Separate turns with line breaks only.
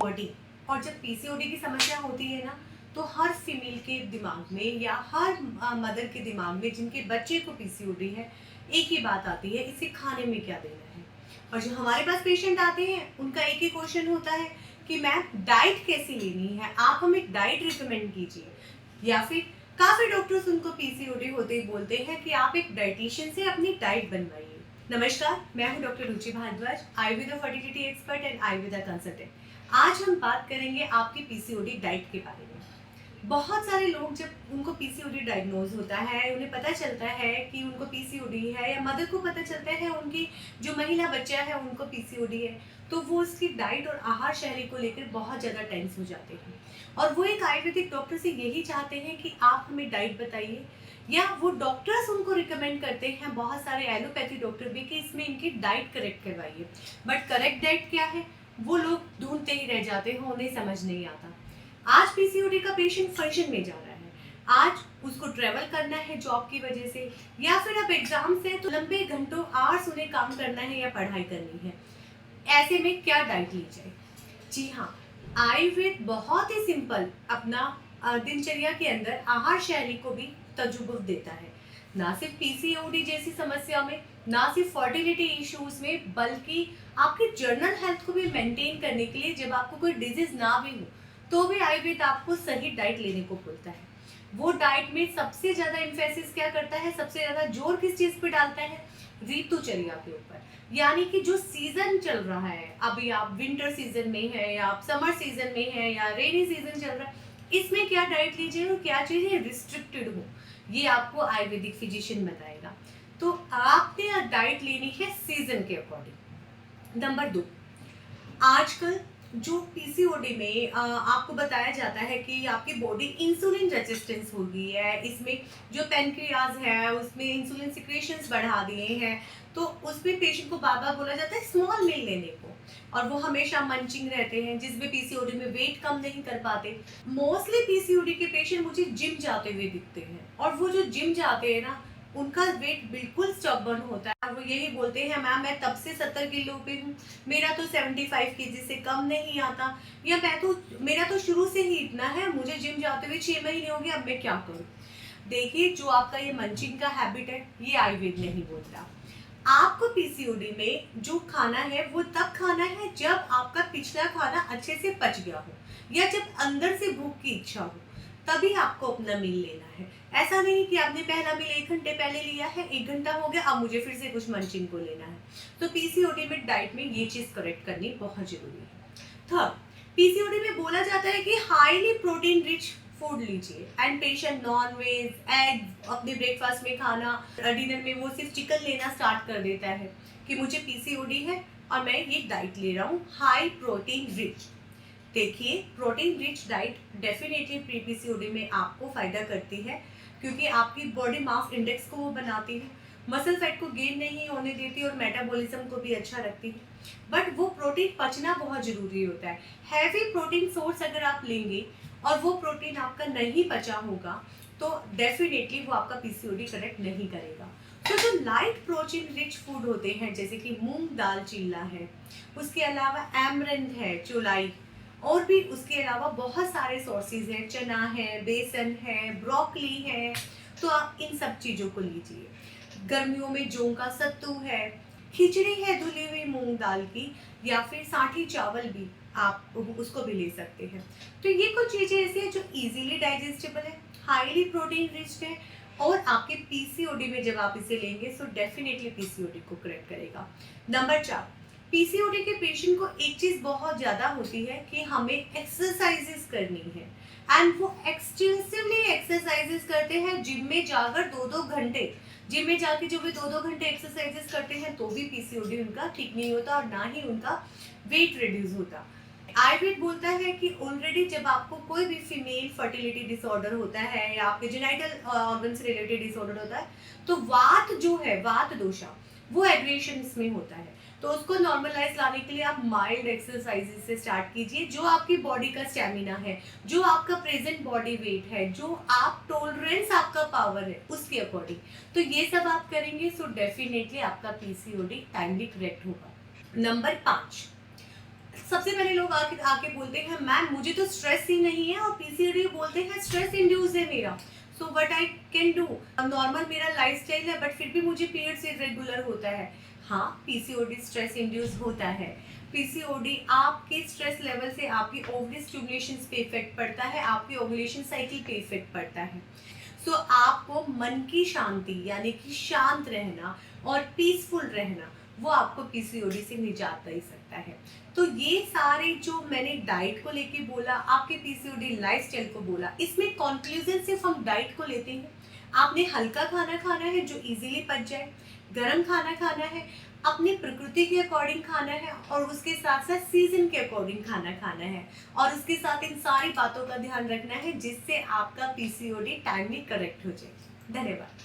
Body. और जब PCOD की समस्या होती है ना, तो हर फीमेल के दिमाग में या हर मदर के दिमाग में जिनके बच्चे को पीसीओडी है, एक ही बात आती है, इसे खाने में क्या देना है। और जो हमारे पास पेशेंट आते हैं उनका एक ही क्वेश्चन होता है कि मैम डाइट कैसी लेनी है, आप हमें डाइट रिकमेंड कीजिए। या फिर काफी डॉक्टर्स उनको पीसीओडी होते ही बोलते हैं कि आप एक डाइटिशियन से अपनी डाइट बनवाइए। नमस्कार, मैं हूं doctor Ruchi Bhardwaj, Ayurveda fertility expert and Ayurveda consultant. आज हम बात करेंगे आपकी पीसीओडी डाइट के बारे में। बहुत सारे लोग जब उनको पीसीओडी डायग्नोज होता है, उन्हें पता चलता है कि उनको पीसीओडी है, या मदर को पता चलता है उनकी जो महिला बच्चा है उनको पीसीओडी है, तो वो उसकी डाइट और आहार शैली को लेकर बहुत ज़्यादा टेंस हो जाते हैं। और वो एक आयुर्वेदिक डॉक्टर से यही चाहते हैं कि आप हमें डाइट बताइए, या वो डॉक्टर्स उनको रिकमेंड करते हैं, बहुत सारे एलोपैथी डॉक्टर भी, कि इसमें इनकी डाइट करेक्ट करवाइए। बट करेक्ट डाइट क्या है वो लोग ढूंढते ही रह जाते हैं, उन्हें समझ नहीं आता। आज पीसीओडी का पेशेंट फंक्शन में जा रहा है, आज उसको ट्रेवल करना है जॉब की वजह से, या फिर अब एग्जाम्स है तो लंबे घंटों आवर्स उन्हें काम करना है या पढ़ाई करनी है। ऐसे में क्या डाइट ली जाए? जी हाँ, आयुर्वेद बहुत ही सिंपल अपना दिनचर्या के अंदर आहार शैली को भी तजुर्बा देता है। ना सिर्फ पीसीओडी जैसी समस्या में, ना सिर्फ फर्टिलिटी इश्यूज में, बल्कि आपकी जर्नल हेल्थ को भी मेंटेन करने के लिए, जब आपको कोई डिजीज ना भी हो तो भी आयुर्वेद आपको सही डाइट लेने को बोलता है। वो डाइट में सबसे ज्यादा इम्फेसिस क्या करता है, सबसे ज्यादा जोर किस चीज पे डालता है? ऋतुचर्या के ऊपर। यानी कि जो सीजन चल रहा है, अभी आप विंटर सीजन में है, या आप समर सीजन में है, या रेनी सीजन चल रहा है, इसमें क्या डाइट लीजिए और क्या चीजें रिस्ट्रिक्टेड हो, ये आपको आयुर्वेदिक फिजिशियन बताएगा। तो आपने डाइट लेनी है सीजन के अकॉर्डिंग। नंबर 2, आजकल जो पीसीओडी में आपको बताया जाता है कि आपकी बॉडी इंसुलिन रेजिस्टेंस हो गई है, इसमें जो पेनक्रियाज है उसमें इंसुलिन सिक्रेशंस बढ़ा दिए हैं, तो उसमें पेशेंट को बार बार बोला जाता है स्मॉल मील लेने को, और वो हमेशा मंचिंग रहते हैं, जिसमें पीसीओडी में वेट कम नहीं कर पाते। मोस्टली पीसीओडी के पेशेंट मुझे जिम जाते हुए दिखते हैं, और वो जो जिम जाते हैं ना, उनका वेट बिल्कुल स्टबर्न होता है। वो यही बोलते हैं मैम मैं तब से 70 किलो पे हूँ, मेरा तो 75 केजी से कम नहीं आता, या मेरा तो शुरू से ही इतना है, मुझे जिम जाते हुए 6 महीने हो गए, अब मैं क्या करूँ? देखिए, जो आपका ये मंचिंग का हैबिट है, ये आयुर्वेद नहीं बोलता। आपको पीसीओडी में जो खाना है वो तब खाना है जब आपका पिछला खाना अच्छे से पच गया हो, या जब अंदर से भूख की इच्छा हो, तभी आपको अपना मील लेना है। ऐसा नहीं कि आपने पहला मील 1 घंटे पहले लिया है, 1 घंटा हो गया, अब मुझे फिर से कुछ मंचिंग को लेना है। तो पीसीओडी में डाइट में ये चीज करेक्ट करनी बहुत जरूरी है। थर्ड, पीसीओडी में बोला जाता है कि हाईली प्रोटीन रिच फूड लीजिए, and patient non veg egg अपने ब्रेकफास्ट में खाना, डिनर में वो सिर्फ चिकन लेना स्टार्ट कर देता है कि मुझे पीसीओडी है और मैं ये डाइट ले रहा हूँ हाई प्रोटीन रिच। देखिए, protein rich diet definitely pre PCOD में आपको फायदा करती है, क्योंकि आपकी बॉडी मास इंडेक्स को वो बनाती है, मसल फैट को गेन नहीं होने देती, और मेटाबॉलिज्म को भी अच्छा रखती है। बट वो प्रोटीन पचना बहुत जरूरी होता है। हैवी प्रोटीन सोर्स अगर आप लेंगे और वो प्रोटीन आपका नहीं पचा होगा, तो डेफिनेटली वो आपका पीसीओडी करेक्ट नहीं करेगा। तो जो लाइट प्रोटीन रिच फूड होते हैं, जैसे कि मूंग दाल चिल्ला है, उसके अलावा एमरंड है, चौलाई, और भी उसके अलावा बहुत सारे सोर्सेज हैं, चना है, बेसन है, ब्रोकली है, तो आप इन सब चीज़ों को लीजिए। गर्मियों में जौ का सत्तू है, खिचड़ी है धुली हुई मूंग दाल की, या फिर साठी चावल भी आप उसको भी ले सकते हैं। तो ये कुछ चीज़ें ऐसी हैं जो इजीली डाइजेस्टेबल है, हाईली प्रोटीन रिच है, और आपके पीसीओडी में जब आप इसे लेंगे तो डेफिनेटली पीसीओडी को करेक्ट करेगा। नंबर 4, पीसीओडी के पेशेंट को एक चीज बहुत ज्यादा होती है कि हमें एक्सरसाइजेस करनी है, एंड वो एक्सटेंसिवली एक्सरसाइजेस करते हैं, जिम में जाकर 2-2 घंटे, जिम में जाके जो भी 2-2 घंटे एक्सरसाइजेस करते हैं, तो भी पीसीओडी उनका ठीक नहीं होता, और ना ही उनका वेट रिड्यूस होता। आयुर्वेद बोलता है कि ऑलरेडी जब आपको कोई भी फीमेल फर्टिलिटी डिसऑर्डर होता है, या आपके जेनाइटल ऑर्गन से रिलेटेड डिसऑर्डर होता है, तो वात जो है, वात दोषा, वो एग्रेशन इसमें होता है। तो उसको नॉर्मलाइज लाने के लिए आप माइल्ड एक्सरसाइजेज से स्टार्ट कीजिए, जो आपकी बॉडी का स्टैमिना है, जो आपका प्रेजेंट बॉडी वेट है, जो आप टॉलरेंस आपका पावर है, उसके अकॉर्डिंग। तो ये सब आप करेंगे सो डेफिनेटली आपका पीसीओडी टाइमली करेक्ट होगा। नंबर 5, सबसे पहले लोग आके आके बोलते हैं मैम मुझे तो स्ट्रेस ही नहीं है, और पीसीओडी बोलते हैं स्ट्रेस इंड्यूस है मेरा। So what I can do, normal मेरा लाइफस्टाइल है बट फिर भी मुझे पीरियड्स इरेगुलर होता है। हाँ, पीसीओडी स्ट्रेस इंड्यूस होता है। पीसीओडी आपके स्ट्रेस लेवल से आपकी ओवरी स्टिमुलेशंस पे इफेक्ट पड़ता है, आपकी ओवुलेशन साइकिल पे इफेक्ट पड़ता है। सो आपको मन की शांति यानी कि शांत रहना और पीसफुल रहना, वो आपको पीसीओडी से निजात दे सकता है। तो ये सारे जो मैंने डाइट को लेके बोला, आपके पीसीओडी लाइफस्टाइल को बोला, इसमें कंक्लूजन सिर्फ हम डाइट को लेते हैं। आपने हल्का खाना खाना है जो इजीली पच जाए, गर्म खाना खाना है, अपनी प्रकृति के अकॉर्डिंग खाना है, और उसके साथ साथ सीजन के अकॉर्डिंग खाना खाना है, और उसके साथ इन सारी बातों का ध्यान रखना है जिससे आपका पीसीओडी टाइमली करेक्ट हो जाए। धन्यवाद।